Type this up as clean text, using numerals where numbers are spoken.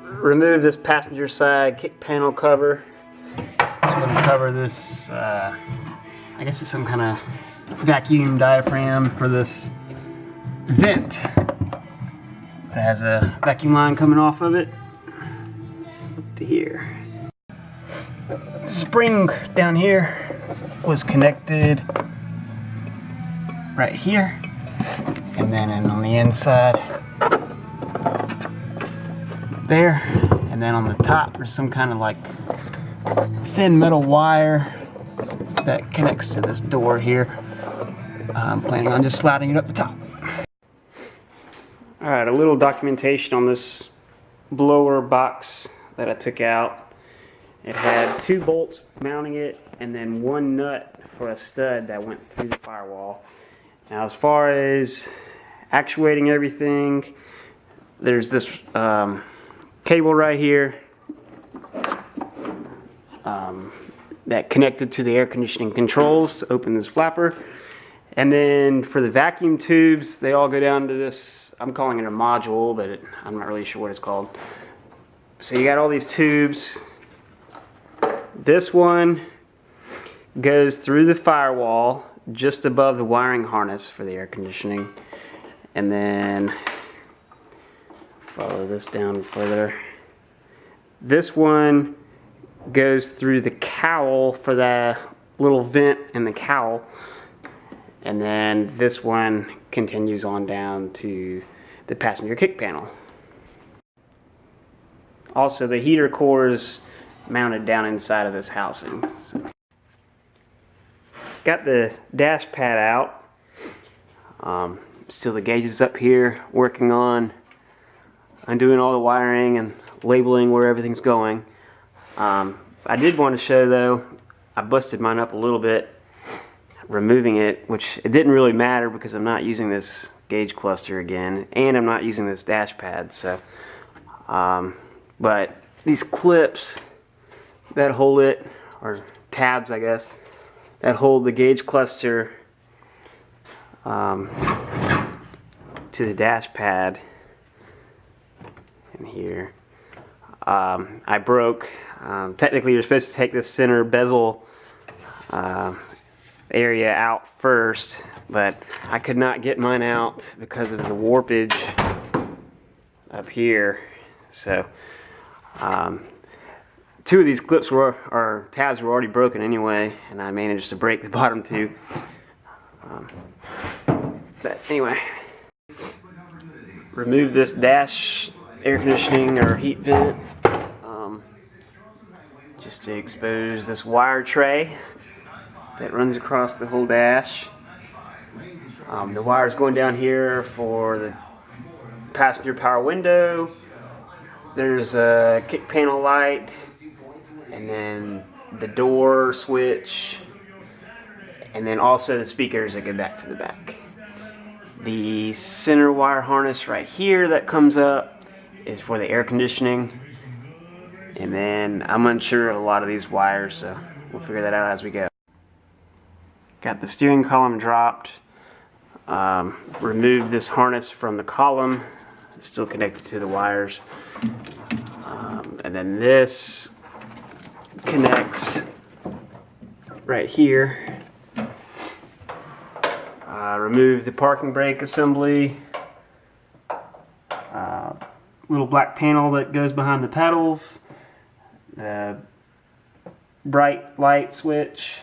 remove this passenger side kick panel cover. It's going to cover this, I guess it's some kind of vacuum diaphragm for this vent. It has a vacuum line coming off of it up to here. Spring down here was connected right here, and then on the inside there, and then on the top there's some kind of like thin metal wire that connects to this door here. I'm planning on just sliding it up the top. Alright, a little documentation on this blower box that I took out. It had 2 bolts mounting it and then 1 nut for a stud that went through the firewall. Now as far as actuating everything, there's this cable right here that connected to the air conditioning controls to open this flapper. And then for the vacuum tubes, they all go down to this, I'm calling it a module, but I'm not really sure what it's called. So you got all these tubes. This one goes through the firewall just above the wiring harness for the air conditioning. And then follow this down further. This one goes through the cowl for the little vent in the cowl. And then this one continues on down to the passenger kick panel. Also, the heater core is mounted down inside of this housing. So, got the dash pad out. Still the gauges up here, working on undoing all the wiring and labeling where everything's going. I did want to show though, I busted mine up a little bit removing it, which it didn't really matter because I'm not using this gauge cluster again, and I'm not using this dash pad. So, but these clips that hold it, or tabs I guess, that hold the gauge cluster to the dash pad in here, I broke. Technically you're supposed to take this center bezel area out first, but I could not get mine out because of the warpage up here. So 2 of these clips or tabs were already broken anyway, and I managed to break the bottom 2. But anyway, remove this dash air conditioning or heat vent just to expose this wire tray that runs across the whole dash. The wire's going down here for the passenger power window. There's a kick panel light, and then the door switch, and then also the speakers that go back to the back. The center wire harness right here that comes up is for the air conditioning, and then I'm unsure of a lot of these wires, so we'll figure that out as we go. Got the steering column dropped. Removed this harness from the column. It's still connected to the wires. And then this connects right here. Remove the parking brake assembly. Little black panel that goes behind the pedals. The bright light switch.